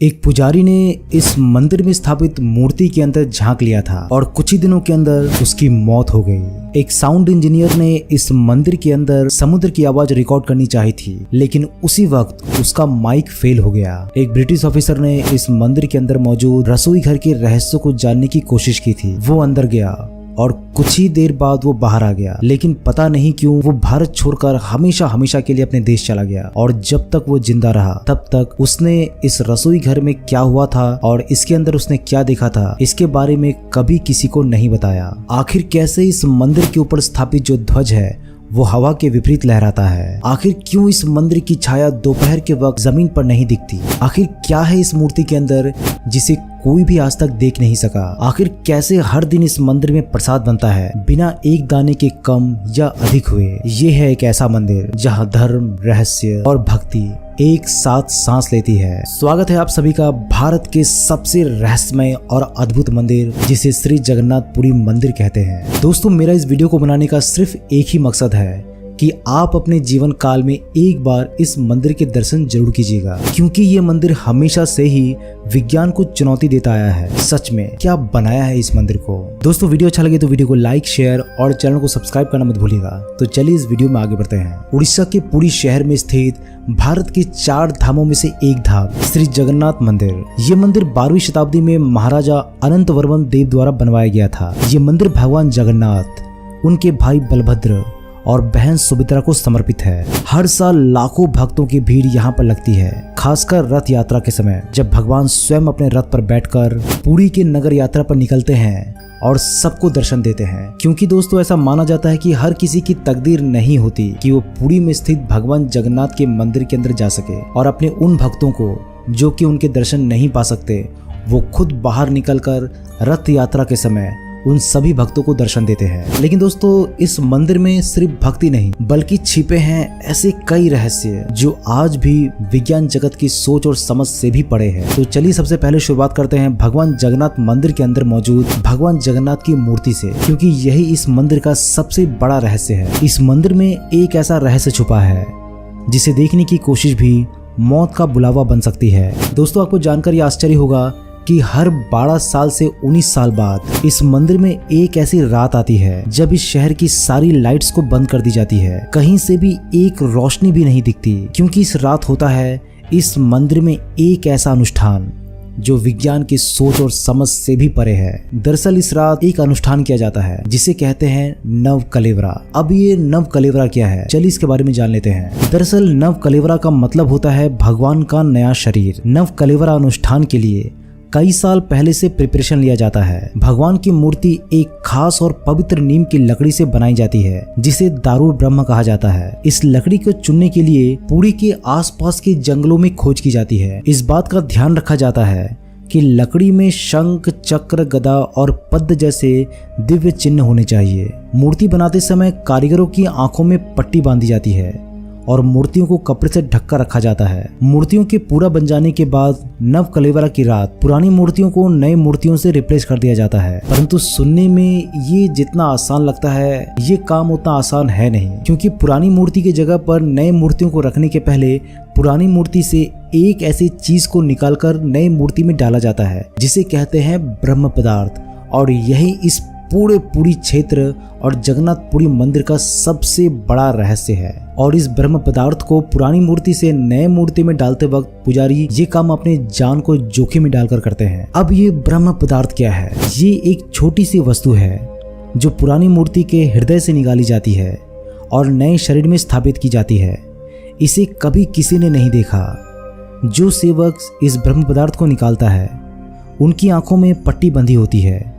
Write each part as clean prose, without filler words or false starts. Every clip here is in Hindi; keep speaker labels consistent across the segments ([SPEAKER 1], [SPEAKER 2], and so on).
[SPEAKER 1] एक पुजारी ने इस मंदिर में स्थापित मूर्ति के अंदर झांक लिया था और कुछ ही दिनों के अंदर उसकी मौत हो गई। एक साउंड इंजीनियर ने इस मंदिर के अंदर समुद्र की आवाज रिकॉर्ड करनी चाहिए थी, लेकिन उसी वक्त उसका माइक फेल हो गया। एक ब्रिटिश ऑफिसर ने इस मंदिर के अंदर मौजूद रसोई घर के रहस्यों को जानने की कोशिश की थी। वो अंदर गया और कुछ ही देर बाद वो बाहर आ गया, लेकिन पता नहीं क्यों वो भारत छोड़कर हमेशा हमेशा के लिए अपने देश चला गया। और जब तक वो जिंदा रहा तब तक उसने इस रसोई घर में क्या हुआ था और इसके अंदर उसने क्या देखा था, इसके बारे में कभी किसी को नहीं बताया। आखिर कैसे इस मंदिर के ऊपर स्थापित जो ध्वज है वो हवा के विपरीत लहराता है? आखिर क्यों इस मंदिर की छाया दोपहर के वक्त जमीन पर नहीं दिखती? आखिर क्या है इस मूर्ति के अंदर जिसे कोई भी आज तक देख नहीं सका? आखिर कैसे हर दिन इस मंदिर में प्रसाद बनता है बिना एक दाने के कम या अधिक हुए? ये है एक ऐसा मंदिर जहाँ धर्म, रहस्य और भक्ति एक साथ सांस लेती है। स्वागत है आप सभी का भारत के सबसे रहस्यमय और अद्भुत मंदिर जिसे श्री जगन्नाथपुरी मंदिर कहते हैं। दोस्तों, मेरा इस वीडियो को बनाने का सिर्फ एक ही मकसद है कि आप अपने जीवन काल में एक बार इस मंदिर के दर्शन जरूर कीजिएगा, क्योंकि ये मंदिर हमेशा से ही विज्ञान को चुनौती देता आया है। सच में क्या बनाया है इस मंदिर को। दोस्तों, वीडियो अच्छा लगे तो वीडियो को लाइक, शेयर और चैनल को सब्सक्राइब करना मत भूलिएगा। तो चलिए इस वीडियो में आगे बढ़ते हैं। उड़ीसा के पुरी शहर में स्थित भारत के 4 धामों में से एक धाम श्री जगन्नाथ मंदिर। ये मंदिर 12वीं शताब्दी में महाराजा अनंत वर्मन देव द्वारा बनवाया गया था। ये मंदिर भगवान जगन्नाथ, उनके भाई बलभद्र और बहन सुभद्रा को समर्पित है। हर साल लाखों भक्तों की भीड़ यहाँ पर लगती है, खासकर रथ यात्रा के समय, जब भगवान स्वयं अपने रथ पर बैठकर पुरी के नगर यात्रा पर निकलते हैं और सबको दर्शन देते हैं। क्योंकि दोस्तों, ऐसा माना जाता है कि हर किसी की तकदीर नहीं होती कि वो पुरी में स्थित भगवान जगन्नाथ के मंदिर के अंदर जा सके और अपने उन भक्तों को जो कि उनके दर्शन नहीं पा सकते, वो खुद बाहर निकलकर रथ यात्रा के समय उन सभी भक्तों को दर्शन देते हैं। लेकिन दोस्तों, इस मंदिर में सिर्फ भक्ति नहीं बल्कि छिपे हैं ऐसे कई रहस्य जो आज भी विज्ञान जगत की सोच और समझ से भी परे हैं। तो चलिए सबसे पहले शुरुआत करते हैं भगवान जगन्नाथ मंदिर के अंदर मौजूद भगवान जगन्नाथ की मूर्ति से, क्योंकि यही इस मंदिर का सबसे बड़ा रहस्य है। इस मंदिर में एक ऐसा रहस्य छुपा है जिसे देखने की कोशिश भी मौत का बुलावा बन सकती है। दोस्तों, आपको जानकर ये आश्चर्य होगा कि हर 12 साल से 19 साल बाद इस मंदिर में एक ऐसी रात आती है जब इस शहर की सारी लाइट्स को बंद कर दी जाती है। कहीं से भी एक रोशनी भी नहीं दिखती, क्योंकि इस रात होता है इस मंदिर में एक ऐसा अनुष्ठान जो विज्ञान की सोच और समझ से भी परे है। दरअसल इस रात एक अनुष्ठान किया जाता है जिसे कहते हैं नव कलेवरा। अब ये नव कलेवरा क्या है, चलिए इसके बारे में जान लेते हैं। दरअसल नव कलेवरा का मतलब होता है भगवान का नया शरीर। नव कलेवरा अनुष्ठान के लिए कई साल पहले से प्रिपरेशन लिया जाता है। भगवान की मूर्ति एक खास और पवित्र नीम की लकड़ी से बनाई जाती है जिसे दारुर ब्रह्म कहा जाता है। इस लकड़ी को चुनने के लिए पुरी के आसपास के जंगलों में खोज की जाती है। इस बात का ध्यान रखा जाता है कि लकड़ी में शंख, चक्र, गदा और पद्म जैसे दिव्य चिन्ह होने चाहिए। मूर्ति बनाते समय कारीगरों की आंखों में पट्टी बांधी जाती है और मूर्तियों को कपड़े से ढककर रखा जाता है। मूर्तियों के पूरा बन जाने के बाद नव कलेवरा की रात पुरानी मूर्तियों को नई मूर्तियों से रिप्लेस कर दिया जाता है। परंतु सुनने में ये जितना आसान लगता है, ये काम उतना आसान है नहीं, क्योंकि पुरानी मूर्ति की जगह पर नए मूर्तियों को रखने के पहले पुरानी मूर्ति से एक ऐसी चीज को निकालकर नई मूर्ति में डाला जाता है जिसे कहते हैं ब्रह्म पदार्थ। और यही इस पूरी क्षेत्र और जगन्नाथपुरी मंदिर का सबसे बड़ा रहस्य है। और इस ब्रह्म पदार्थ को पुरानी मूर्ति से नए मूर्ति में डालते वक्त पुजारी ये काम अपने जान को जोखिम में डालकर करते हैं। अब ये ब्रह्म पदार्थ क्या है? ये एक छोटी सी वस्तु है जो पुरानी मूर्ति के हृदय से निकाली जाती है और नए शरीर में स्थापित की जाती है। इसे कभी किसी ने नहीं देखा। जो सेवक इस ब्रह्म पदार्थ को निकालता है उनकी आंखों में पट्टी बंधी होती है।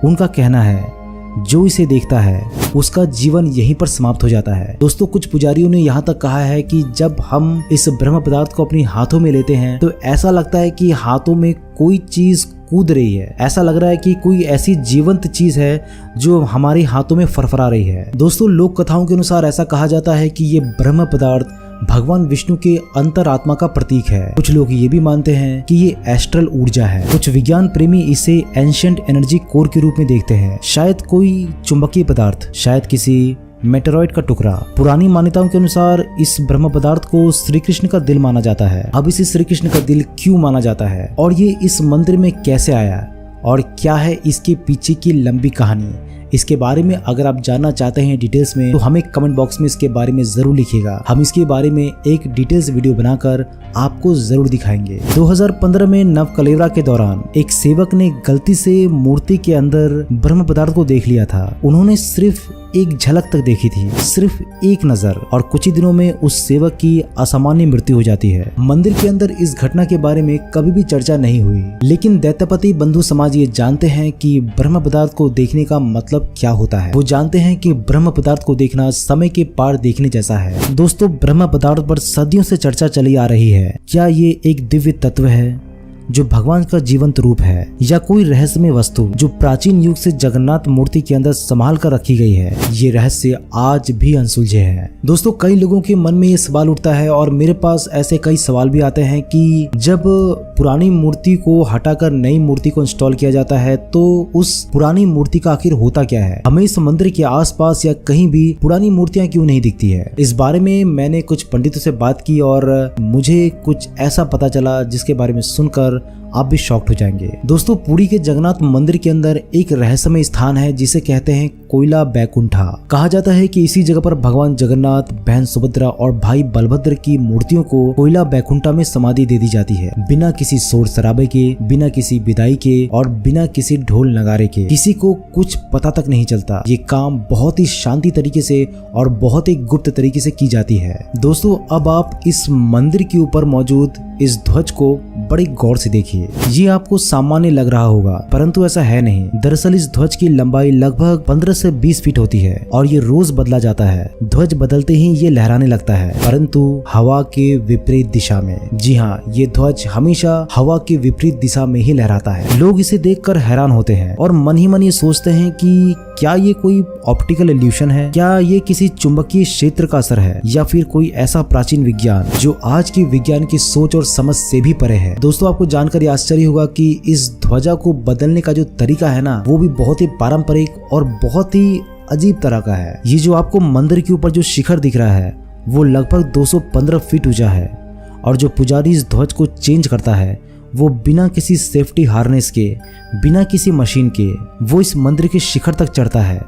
[SPEAKER 1] उनका कहना है जो इसे देखता है उसका जीवन यहीं पर समाप्त हो जाता है। दोस्तों, कुछ पुजारियों ने यहाँ तक कहा है कि जब हम इस ब्रह्म पदार्थ को अपने हाथों में लेते हैं तो ऐसा लगता है कि हाथों में कोई चीज कूद रही है। ऐसा लग रहा है कि कोई ऐसी जीवंत चीज है जो हमारे हाथों में फरफरा रही है। दोस्तों, लोक कथाओं के अनुसार ऐसा कहा जाता है कि ये ब्रह्म पदार्थ भगवान विष्णु के अंतरात्मा का प्रतीक है। कुछ लोग ये भी मानते हैं कि ये एस्ट्रल ऊर्जा है। कुछ विज्ञान प्रेमी इसे एंशिएंट एनर्जी कोर के रूप में देखते हैं। शायद कोई चुंबकीय पदार्थ, शायद किसी मेटेरॉइड का टुकड़ा। पुरानी मान्यताओं के अनुसार इस ब्रह्म पदार्थ को श्री कृष्ण का दिल माना जाता है। अब इसे श्री कृष्ण का दिल क्यों माना जाता है और ये इस मंदिर में कैसे आया और क्या है इसके पीछे की लंबी कहानी, इसके बारे में अगर आप जानना चाहते हैं डिटेल्स में तो हमें कमेंट बॉक्स में इसके बारे में जरूर लिखिएगा। हम इसके बारे में एक डिटेल्स वीडियो बनाकर आपको जरूर दिखाएंगे। 2015 में नव कलेवरा के दौरान एक सेवक ने गलती से मूर्ति के अंदर ब्रह्म पदार्थ को देख लिया था। उन्होंने सिर्फ एक झलक तक देखी थी, सिर्फ एक नजर, और कुछ ही दिनों में उस सेवक की असामान्य मृत्यु हो जाती है। मंदिर के अंदर इस घटना के बारे में कभी भी चर्चा नहीं हुई, लेकिन दैत्यपति बंधु समाज ये जानते हैं कि ब्रह्म पदार्थ को देखने का मतलब क्या होता है। वो जानते हैं कि ब्रह्म पदार्थ को देखना समय के पार देखने जैसा है। दोस्तों, ब्रह्म पदार्थ पर सदियों से चर्चा चली आ रही है। क्या ये एक दिव्य तत्व है जो भगवान का जीवंत रूप है, या कोई रहस्यमय वस्तु जो प्राचीन युग से जगन्नाथ मूर्ति के अंदर संभाल कर रखी गई है? ये रहस्य आज भी अनसुलझे है। दोस्तों, कई लोगों के मन में ये सवाल उठता है और मेरे पास ऐसे कई सवाल भी आते हैं कि जब पुरानी मूर्ति को हटाकर नई मूर्ति को इंस्टॉल किया जाता है तो उस पुरानी मूर्ति का आखिर होता क्या है? हमें इस मंदिर के आसपास या कहीं भी पुरानी मूर्तियां क्यों नहीं दिखती है? इस बारे में मैंने कुछ पंडितों से बात की और मुझे कुछ ऐसा पता चला जिसके बारे में सुनकर आप भी शॉक्ड हो जाएंगे। दोस्तों, पुरी के जगन्नाथ मंदिर के अंदर एक रहस्यमय स्थान है जिसे कहते हैं कोयला बैकुंठा। कहा जाता है कि इसी जगह पर भगवान जगन्नाथ, बहन सुभद्रा और भाई बलभद्र की मूर्तियों को कोयला बैकुंठा में समाधि दे दी जाती है, बिना किसी शोर शराबे के, बिना किसी विदाई के और बिना किसी ढोल नगारे के। किसी को कुछ पता तक नहीं चलता। ये काम बहुत ही शांति तरीके से और बहुत ही गुप्त तरीके से की जाती है। दोस्तों, अब आप इस मंदिर के ऊपर मौजूद इस ध्वज को बड़े गौर से देखिए। ये आपको सामान्य लग रहा होगा, परंतु ऐसा है नहीं। दरअसल इस ध्वज की लंबाई लगभग 15 से 20 फीट होती है और ये रोज बदला जाता है। ध्वज बदलते ही ये लहराने लगता है, परंतु हवा के विपरीत दिशा में। जी हाँ, ये ध्वज हमेशा हवा के विपरीत दिशा में ही लहराता है। लोग इसे देखकर हैरान होते हैं और मन ही मन ये सोचते हैं कि क्या ये कोई ऑप्टिकल इल्यूशन है? क्या ये किसी चुंबकीय क्षेत्र का असर है, या फिर कोई ऐसा प्राचीन विज्ञान जो आज के विज्ञान की सोच और समझ से भी परे है? दोस्तों, आपको जानकर आश्चर्य होगा कि इस ध्वजा को बदलने का जो तरीका है ना, वो भी बहुत ही पारंपरिक और बहुत ही अजीब तरह का है। ये जो आपको मंदिर के ऊपर जो शिखर दिख रहा है वो लगभग 215 फीट ऊंचा है और जो पुजारी इस ध्वज को चेंज करता है वो बिना किसी सेफ्टी हार्नेस के, बिना किसी मशीन के वो इस मंदिर के शिखर तक चढ़ता है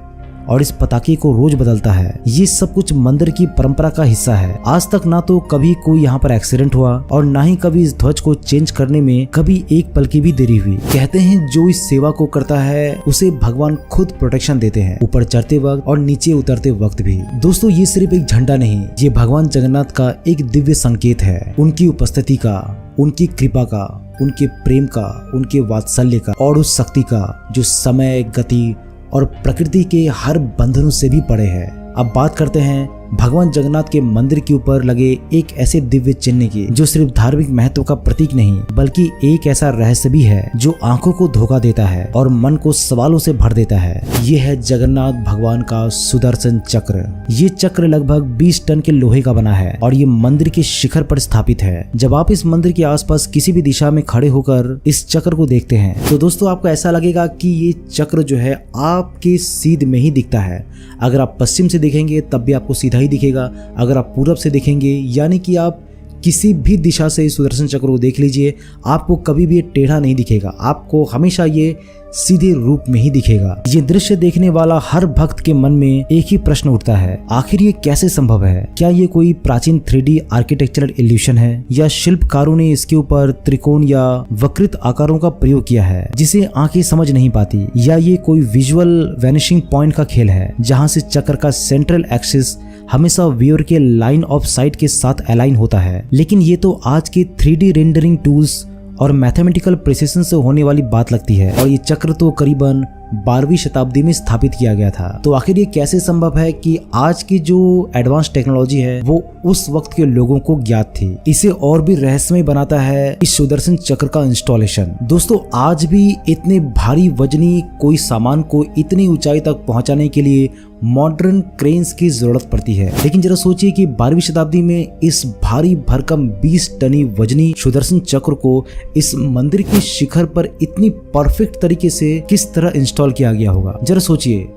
[SPEAKER 1] और इस पताके को रोज बदलता है। ये सब कुछ मंदिर की परंपरा का हिस्सा है। आज तक ना तो कभी कोई यहाँ पर एक्सीडेंट हुआ और ना ही कभी इस ध्वज को चेंज करने में कभी एक पल की भी देरी हुई। कहते हैं जो इस सेवा को करता है उसे भगवान खुद प्रोटेक्शन देते हैं, ऊपर चढ़ते वक्त और नीचे उतरते वक्त भी। दोस्तों, ये सिर्फ एक झंडा नहीं, ये भगवान जगन्नाथ का एक दिव्य संकेत है, उनकी उपस्थिति का, उनकी कृपा का, उनके प्रेम का, उनके वात्सल्य का और उस शक्ति का जो समय, गति और प्रकृति के हर बंधनों से भी परे है। अब बात करते हैं भगवान जगन्नाथ के मंदिर के ऊपर लगे एक ऐसे दिव्य चिन्ह की जो सिर्फ धार्मिक महत्व का प्रतीक नहीं बल्कि एक ऐसा रहस्य भी है जो आंखों को धोखा देता है और मन को सवालों से भर देता है। ये है जगन्नाथ भगवान का सुदर्शन चक्र। ये चक्र लगभग 20 टन के लोहे का बना है और ये मंदिर के शिखर पर स्थापित है। जब आप इस मंदिर के आसपास किसी भी दिशा में खड़े होकर इस चक्र को देखते हैं तो दोस्तों आपको ऐसा लगेगा कि ये चक्र जो है आपके सीध में ही दिखता है। अगर आप पश्चिम से देखेंगे तब भी आपको सीधा ही दिखेगा, अगर आप पूरब से देखेंगे यानी कि आप किसी भी दिशा से इस सुदर्शन चक्र को देख लीजिए, आपको कभी भी ये टेढ़ा नहीं दिखेगा, आपको हमेशा ये सीधे रूप में ही दिखेगा। ये दृश्य देखने वाला हर भक्त के मन में एक ही प्रश्न उठता है, आखिर ये कैसे संभव है? क्या ये कोई प्राचीन 3D आर्किटेक्चरल इल्यूशन है या शिल्पकारों ने इसके ऊपर त्रिकोण या वक्रित आकारों का प्रयोग किया है जिसे आंखें समझ नहीं पाती, या ये कोई विजुअल वैनिशिंग पॉइंट का खेल है जहां से चक्र का सेंट्रल एक्सिस हमेशा व्यूअर के लाइन ऑफ साइट के साथ अलाइन होता है। लेकिन ये तो आज के 3D रेंडरिंग टूल्स और मैथमेटिकल प्रिसिशन से होने वाली बात लगती है और ये चक्र तो करीबन 12वीं शताब्दी में स्थापित किया गया था। तो आखिर ये कैसे संभव है कि आज की जो एडवांस टेक्नोलॉजी है वो उस वक्त के लोगों को ज्ञात थी? इसे और भी रहस्यमय बनाता है इस सुदर्शन चक्र का इंस्टॉलेशन। दोस्तों, आज भी इतने भारी वजनी कोई सामान को इतनी ऊंचाई तक पहुंचाने के लिए मॉडर्न क्रेन्स की जरूरत पड़ती है, लेकिन जरा सोचिए कि 12वीं शताब्दी में इस भारी भरकम 20 टनी वजनी सुदर्शन चक्र को इस मंदिर के शिखर पर इतनी परफेक्ट तरीके से किस तरह इंस्टॉल किया गया होगा। जरा सोचिए,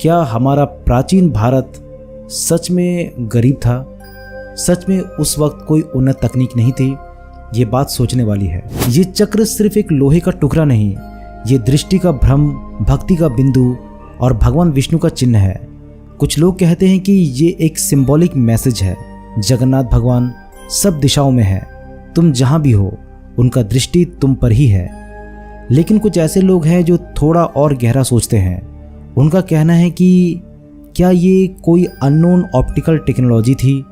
[SPEAKER 1] क्या हमारा प्राचीन भारत सच में गरीब था, सच में उस वक्त कोई उन्नत तकनीक नहीं थी, ये बात सोचने वाली है। ये चक्र सिर्फ एक लोहे का टुकड़ा नहीं, ये दृष्टि का भ्रम, भक्ति का बिंदु और भगवान विष्णु का चिन्ह है। कुछ लोग कहते हैं कि ये एक सिंबॉलिक मैसेज है। जगन्नाथ भगवान सब दिशाओं में है, तुम जहां भी हो उनका दृष्टि तुम पर ही है। लेकिन कुछ ऐसे लोग हैं जो थोड़ा और गहरा सोचते हैं। उनका कहना है कि क्या ये कोई अननोन ऑप्टिकल टेक्नोलॉजी थी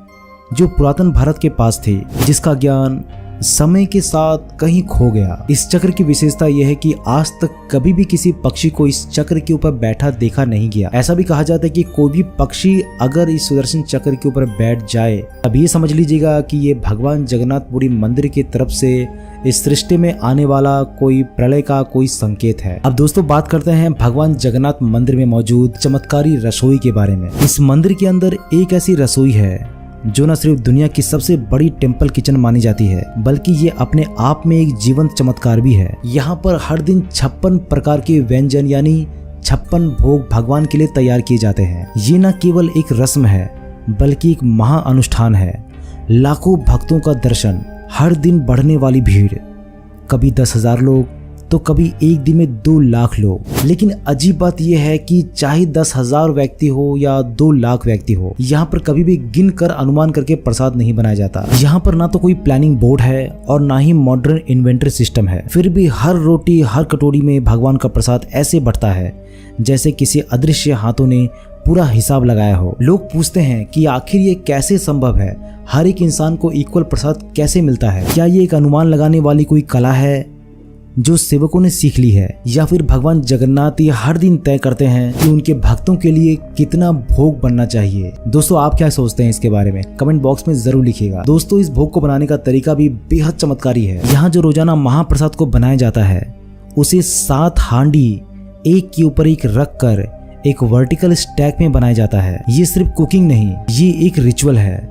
[SPEAKER 1] जो पुरातन भारत के पास थी, जिसका ज्ञान समय के साथ कहीं खो गया। इस चक्र की विशेषता यह है कि आज तक कभी भी किसी पक्षी को इस चक्र के ऊपर बैठा देखा नहीं गया। ऐसा भी कहा जाता है कि कोई भी पक्षी अगर इस सुदर्शन चक्र के ऊपर बैठ जाए, अब ये समझ लीजिएगा कि ये भगवान जगन्नाथपुरी मंदिर की तरफ से इस सृष्टि में आने वाला कोई प्रलय का कोई संकेत है। अब दोस्तों बात करते हैं भगवान जगन्नाथ मंदिर में मौजूद चमत्कारी रसोई के बारे में। इस मंदिर के अंदर एक ऐसी रसोई है जो न सिर्फ दुनिया की सबसे बड़ी टेम्पल किचन मानी जाती है, बल्कि ये अपने आप में एक जीवंत चमत्कार भी है। यहाँ पर हर दिन 56 प्रकार के व्यंजन यानी 56 भोग भगवान के लिए तैयार किए जाते हैं। ये न केवल एक रस्म है, बल्कि एक महा अनुष्ठान है। लाखों भक्तों का दर्शन, हर दिन बढ़ने वाली भीड़, कभी 10,000 लोग तो कभी एक दिन में 2 लाख लोग। लेकिन अजीब बात यह है कि चाहे 10,000 व्यक्ति हो या 2 लाख व्यक्ति हो, यहाँ पर कभी भी गिन कर अनुमान करके प्रसाद नहीं बनाया जाता। यहाँ पर ना तो कोई प्लानिंग बोर्ड है और ना ही मॉडर्न इन्वेंटरी सिस्टम है। फिर भी हर रोटी, हर कटोरी में भगवान का प्रसाद ऐसे बढ़ता है जैसे किसी अदृश्य हाथों ने पूरा हिसाब लगाया हो। लोग पूछते हैं कि आखिर ये कैसे संभव है, हर एक इंसान को इक्वल प्रसाद कैसे मिलता है? क्या ये एक अनुमान लगाने वाली कोई कला है जो सेवकों ने सीख ली है, या फिर भगवान जगन्नाथ ये हर दिन तय करते हैं कि उनके भक्तों के लिए कितना भोग बनना चाहिए? दोस्तों आप क्या सोचते हैं इसके बारे में? कमेंट बॉक्स में जरूर लिखिएगा। दोस्तों इस भोग को बनाने का तरीका भी बेहद चमत्कारी है। यहाँ जो रोजाना महाप्रसाद को बनाया जाता है, उसे 7 हांडी एक के ऊपर एक रख कर एक वर्टिकल स्टैक में बनाया जाता है। ये सिर्फ कुकिंग नहीं, ये एक रिचुअल है।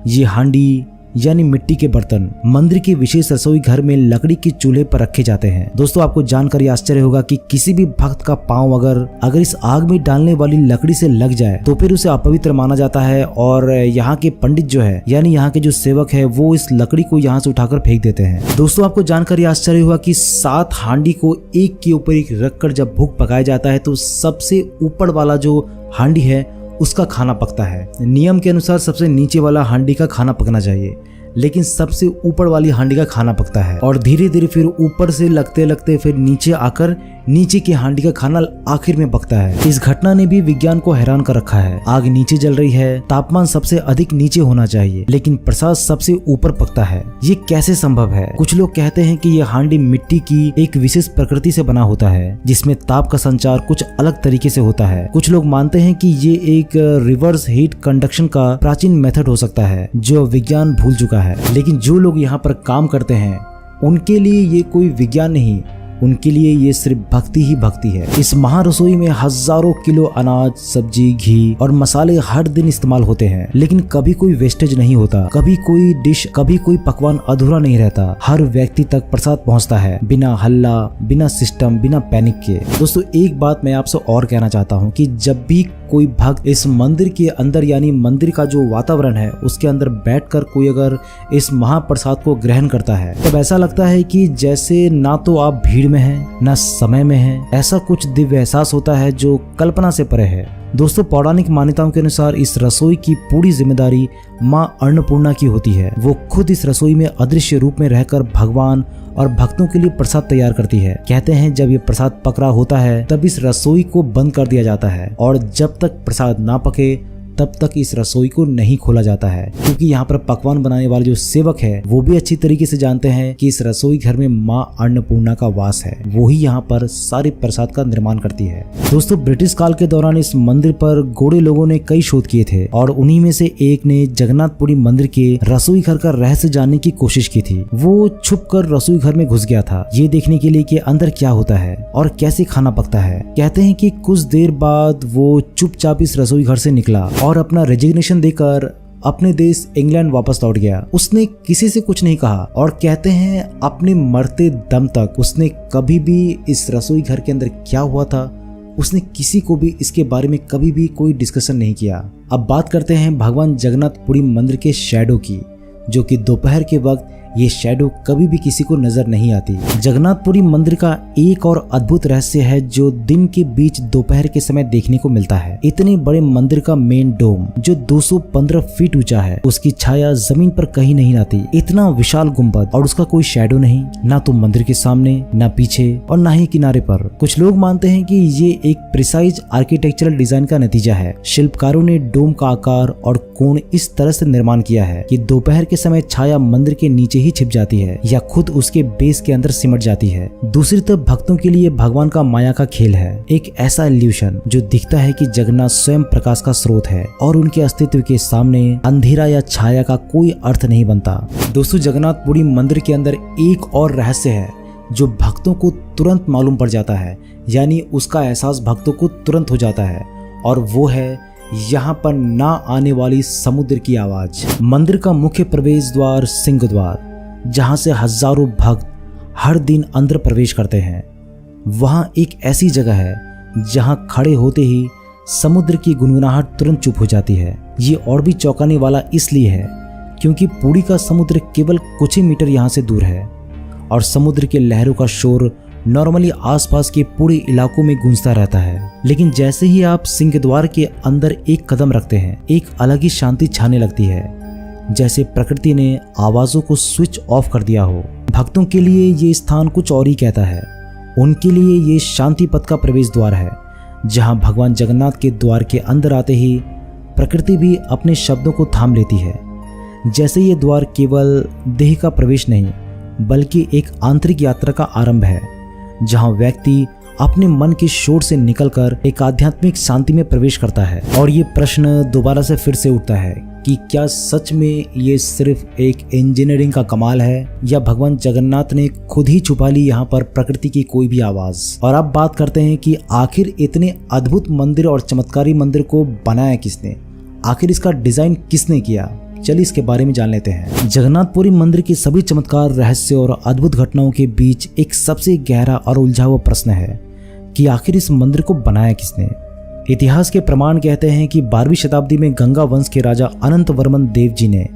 [SPEAKER 1] ये हांडी यानी मिट्टी के बर्तन मंदिर के विशेष रसोई घर में लकड़ी के चूल्हे पर रखे जाते हैं। दोस्तों आपको जानकर यह आश्चर्य होगा कि किसी भी भक्त का पांव अगर इस आग में डालने वाली लकड़ी से लग जाए तो फिर उसे अपवित्र माना जाता है, और यहाँ के पंडित जो है यानी यहाँ के जो सेवक है वो इस लकड़ी को यहाँ से उठाकर फेंक देते हैं। दोस्तों आपको जानकर यह आश्चर्य हुआ कि 7 हांडी को एक के ऊपर एक रखकर जब भोग पकाया जाता है तो सबसे ऊपर वाला जो हांडी है उसका खाना पकता है। नियम के अनुसार सबसे नीचे वाला हांडी का खाना पकना चाहिए, लेकिन सबसे ऊपर वाली हांडी का खाना पकता है, और धीरे धीरे फिर ऊपर से लगते लगते फिर नीचे आकर नीचे की हांडी का खाना आखिर में पकता है। इस घटना ने भी विज्ञान को हैरान कर रखा है। आग नीचे जल रही है, तापमान सबसे अधिक नीचे होना चाहिए, लेकिन प्रसाद सबसे ऊपर पकता है। ये कैसे संभव है? कुछ लोग कहते हैं कि ये हांडी मिट्टी की एक विशेष प्रकृति से बना होता है, जिसमें ताप का संचार कुछ अलग तरीके से होता है। कुछ लोग मानते हैं कि ये एक रिवर्स हीट कंडक्शन का प्राचीन मेथड हो सकता है जो विज्ञान भूल चुका है। लेकिन जो लोग यहाँ पर काम करते हैं उनके लिए ये कोई विज्ञान नहीं, उनके लिए ये सिर्फ भक्ति ही भक्ति है। इस महारसोई में हजारों किलो अनाज, सब्जी, घी और मसाले हर दिन इस्तेमाल होते हैं, लेकिन कभी कोई वेस्टेज नहीं होता, कभी कोई डिश, कभी कोई पकवान अधूरा नहीं रहता। हर व्यक्ति तक प्रसाद पहुंचता है, बिना हल्ला, बिना सिस्टम, बिना पैनिक के। दोस्तों एक बात मैं आपसे और कहना चाहता हूँ कि जब भी कोई भक्त इस मंदिर के अंदर यानी मंदिर का जो वातावरण है उसके अंदर बैठकर कोई अगर इस महाप्रसाद को ग्रहण करता है, तब ऐसा लगता है कि जैसे ना तो आप भीड़ में हैं, ना समय में हैं। ऐसा कुछ दिव्य एहसास होता है जो कल्पना से परे है। दोस्तों पौराणिक मान्यताओं के अनुसार इस रसोई की पूरी जिम्मेदारी माँ अन्नपूर्णा की होती है। वो खुद इस रसोई में अदृश्य रूप में रहकर भगवान और भक्तों के लिए प्रसाद तैयार करती है। कहते हैं जब ये प्रसाद पक रहा होता है तब इस रसोई को बंद कर दिया जाता है, और जब तक प्रसाद ना पके तब तक इस रसोई को नहीं खोला जाता है, क्योंकि यहाँ पर पकवान बनाने वाले जो सेवक है वो भी अच्छी तरीके से जानते हैं कि इस रसोई घर में माँ अन्नपूर्णा का वास है। वो ही यहाँ पर सारे प्रसाद का निर्माण करती है। दोस्तों ब्रिटिश काल के दौरान इस मंदिर पर गोरे लोगों ने कई शोध किए थे, और उन्हीं में से एक ने जगन्नाथपुरी मंदिर के रसोई घर का रहस्य जानने की कोशिश की थी। वो छुप कर रसोई घर में घुस गया था, ये देखने के लिए कि अंदर क्या होता है और कैसे खाना पकता है। कहते हैं कि कुछ देर बाद वो चुपचाप इस रसोई घर से निकला और अपना रेजिग्नेशन देकर अपने देश इंग्लैंड वापस लौट गया। उसने किसी से कुछ नहीं कहा, और कहते हैं अपने मरते दम तक उसने कभी भी इस रसोई घर के अंदर क्या हुआ था उसने किसी को भी इसके बारे में कभी भी कोई डिस्कशन नहीं किया। अब बात करते हैं भगवान जगन्नाथपुरी मंदिर के शैडो की, जो कि दोपहर के वक्त ये शैडो कभी भी किसी को नजर नहीं आती। जगन्नाथपुरी मंदिर का एक और अद्भुत रहस्य है जो दिन के बीच दोपहर के समय देखने को मिलता है। इतने बड़े मंदिर का मेन डोम जो 215 फीट ऊंचा है, उसकी छाया जमीन पर कहीं नहीं आती। इतना विशाल गुंबद और उसका कोई शैडो नहीं, ना तो मंदिर के सामने, ना पीछे और ना ही किनारे पर। कुछ लोग मानते हैं कि ये एक प्रिसाइज आर्किटेक्चरल डिजाइन का नतीजा है। शिल्पकारों ने डोम का आकार और कोण इस तरह से निर्माण किया है कि दोपहर के समय छाया मंदिर के नीचे ही छिप जाती है या खुद उसके बेस के अंदर सिमट जाती है। दूसरी तरफ भक्तों के लिए भगवान का माया का खेल है, एक ऐसा इल्यूशन जो दिखता है कि जगन्नाथ स्वयं प्रकाश का स्रोत है और उनके अस्तित्व के सामने अंधेरा या छाया का कोई अर्थ नहीं बनता। दोस्तों, जगन्नाथपुरी मंदिर के अंदर एक और रहस्य है जो भक्तों को तुरंत मालूम पड़ जाता है, यानी उसका एहसास भक्तों को तुरंत हो जाता है, और वो है यहाँ पर ना आने वाली समुद्र की आवाज। मंदिर का मुख्य प्रवेश द्वार सिंह द्वार, जहां से हजारों भक्त हर दिन अंदर प्रवेश करते हैं, वहां एक ऐसी जगह है जहां खड़े होते ही समुद्र की गुनगुनाहट तुरंत चुप हो जाती है। ये और भी चौंकाने वाला इसलिए है क्योंकि पुरी का समुद्र केवल कुछ ही मीटर यहाँ से दूर है और समुद्र के लहरों का शोर नॉर्मली आसपास के पूरे इलाकों में गूंजता रहता है। लेकिन जैसे ही आप सिंह द्वार के अंदर एक कदम रखते हैं, एक अलग ही शांति छाने लगती है, जैसे प्रकृति ने आवाजों को स्विच ऑफ कर दिया हो। भक्तों के लिए ये स्थान कुछ और ही कहता है। उनके लिए ये शांति पथ का प्रवेश द्वार है, जहां भगवान जगन्नाथ के द्वार के अंदर आते ही प्रकृति भी अपने शब्दों को थाम लेती है। जैसे ये द्वार केवल देह का प्रवेश नहीं, बल्कि एक आंतरिक यात्रा का आरंभ है, जहां व्यक्ति अपने मन के शोर से निकलकर एक आध्यात्मिक शांति में प्रवेश करता है। और ये प्रश्न दोबारा से फिर से उठता है कि क्या सच में ये सिर्फ एक इंजीनियरिंग का कमाल है या भगवान जगन्नाथ ने खुद ही छुपा ली यहाँ पर प्रकृति की कोई भी आवाज। और अब बात करते हैं कि आखिर इतने अद्भुत मंदिर और चमत्कारी मंदिर को बनाया किसने, आखिर इसका डिजाइन किसने किया। चलिए इसके बारे में जान लेते हैं। जगन्नाथपुरी मंदिर के सभी चमत्कार, रहस्य और अद्भुत घटनाओं के बीच एक सबसे गहरा और उलझा हुआ प्रश्न है कि आखिर इस मंदिर को बनाया किसने। इतिहास के प्रमाण कहते हैं कि 12वीं शताब्दी में गंगा वंश के राजा अनंत वर्मन देव जी ने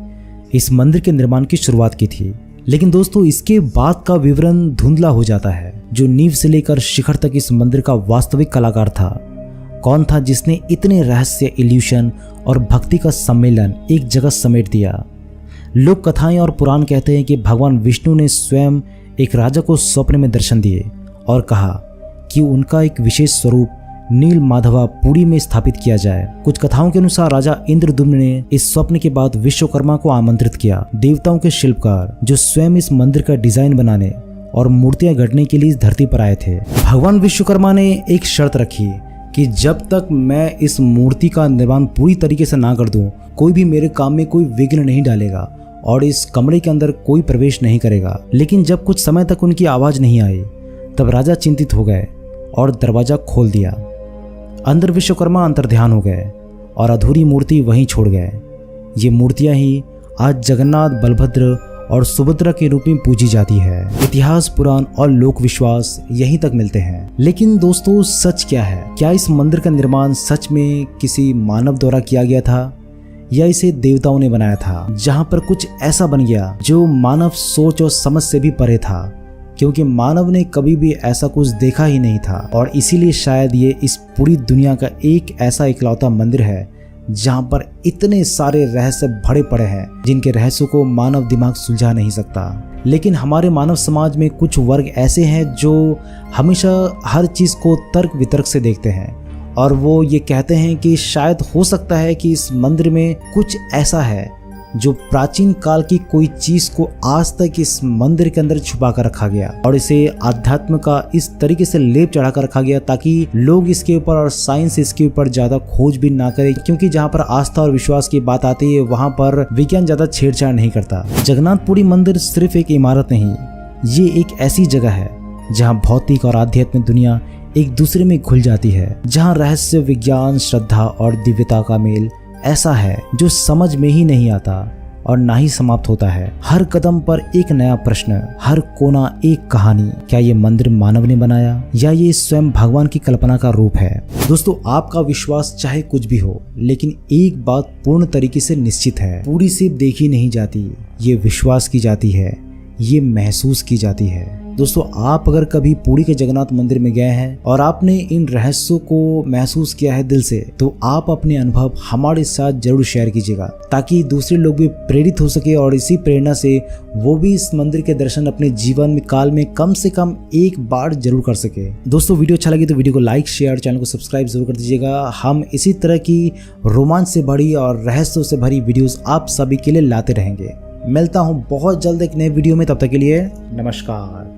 [SPEAKER 1] इस मंदिर के निर्माण की शुरुआत की थी। लेकिन दोस्तों, इसके बाद का विवरण धुंधला हो जाता है। जो नींव से लेकर शिखर तक इस मंदिर का वास्तविक कलाकार था, कौन था जिसने इतने रहस्य, इल्यूशन और भक्ति का सम्मेलन एक जगह समेट दिया। लोक कथाएं और पुराण कहते हैं कि भगवान विष्णु ने स्वयं एक राजा को स्वप्न में दर्शन दिए और कहा कि उनका एक विशेष स्वरूप नील माधवा पुरी में स्थापित किया जाए। कुछ कथाओं के अनुसार राजा इंद्रदुम्न ने इस स्वप्न के बाद विश्वकर्मा को आमंत्रित किया, देवताओं के शिल्पकार जो स्वयं इस मंदिर का डिजाइन बनाने और मूर्तियां गढ़ने के लिए इस धरती पर आए थे। भगवान विश्वकर्मा ने एक शर्त रखी कि जब तक मैं इस मूर्ति का निर्माण पूरी तरीके से ना कर दूं, कोई भी मेरे काम में कोई विघ्न नहीं डालेगा और इस कमरे के अंदर कोई प्रवेश नहीं करेगा। लेकिन जब कुछ समय तक उनकी आवाज नहीं आई, तब राजा चिंतित हो गए और दरवाजा खोल दिया। अंदर विश्वकर्मा अंतर्ध्यान हो गए और अधूरी मूर्ति वहीं छोड़ गए। ये मूर्तियां ही आज जगन्नाथ, बलभद्र और सुभद्रा के रूप में पूजी जाती है। इतिहास, पुराण और लोक विश्वास यहीं तक मिलते हैं। लेकिन दोस्तों, सच क्या है? क्या इस मंदिर का निर्माण सच में किसी मानव द्वारा किया गया था या इसे देवताओं ने बनाया था, जहां पर कुछ ऐसा बन गया जो मानव सोच और समझ से भी परे था? क्योंकि मानव ने कभी भी ऐसा कुछ देखा ही नहीं था और इसीलिए शायद ये इस पूरी दुनिया का एक ऐसा इकलौता मंदिर है जहां पर इतने सारे रहस्य भरे पड़े हैं जिनके रहस्यों को मानव दिमाग सुलझा नहीं सकता। लेकिन हमारे मानव समाज में कुछ वर्ग ऐसे हैं जो हमेशा हर चीज को तर्क वितर्क से देखते हैं और वो ये कहते हैं कि शायद हो सकता है कि इस मंदिर में कुछ ऐसा है जो प्राचीन काल की कोई चीज को आज तक इस मंदिर के अंदर छुपा कर रखा गया और इसे अध्यात्म का इस तरीके से लेप चढ़ा कर रखा गया ताकि लोग इसके ऊपर और साइंस इसके ऊपर ज्यादा खोजबीन ना करे। क्योंकि जहाँ पर आस्था और विश्वास की बात आती है वहाँ पर विज्ञान ज्यादा छेड़छाड़ नहीं करता। जगन्नाथपुरी मंदिर सिर्फ एक इमारत नहीं, ये एक ऐसी जगह है जहाँ भौतिक और आध्यात्मिक दुनिया एक दूसरे में घुल जाती है, जहाँ रहस्य, विज्ञान, श्रद्धा और दिव्यता का मेल ऐसा है जो समझ में ही नहीं आता। और ना ही समाप्त होता है। हर कदम पर एक नया प्रश्न, हर कोना एक कहानी। क्या ये मंदिर मानव ने बनाया या ये स्वयं भगवान की कल्पना का रूप है? दोस्तों, आपका विश्वास चाहे कुछ भी हो, लेकिन एक बात पूर्ण तरीके से निश्चित है, पूरी सिर्फ देखी नहीं जाती, ये विश्वास की जाती है, ये महसूस की जाती है। दोस्तों, आप अगर कभी पुरी के जगन्नाथ मंदिर में गए हैं और आपने इन रहस्यों को महसूस किया है दिल से, तो आप अपने अनुभव हमारे साथ जरूर शेयर कीजिएगा, ताकि दूसरे लोग भी प्रेरित हो सके और इसी प्रेरणा से वो भी इस मंदिर के दर्शन अपने जीवन में काल में कम से कम एक बार जरूर कर सके। दोस्तों, वीडियो अच्छा लगी तो वीडियो को लाइक, शेयर, चैनल को सब्सक्राइब जरूर कर दीजिएगा। हम इसी तरह की रोमांच से भरी और रहस्यों से भरी वीडियोस आप सभी के लिए लाते रहेंगे। मिलता हूँ बहुत जल्द एक नए वीडियो में, तब तक के लिए नमस्कार।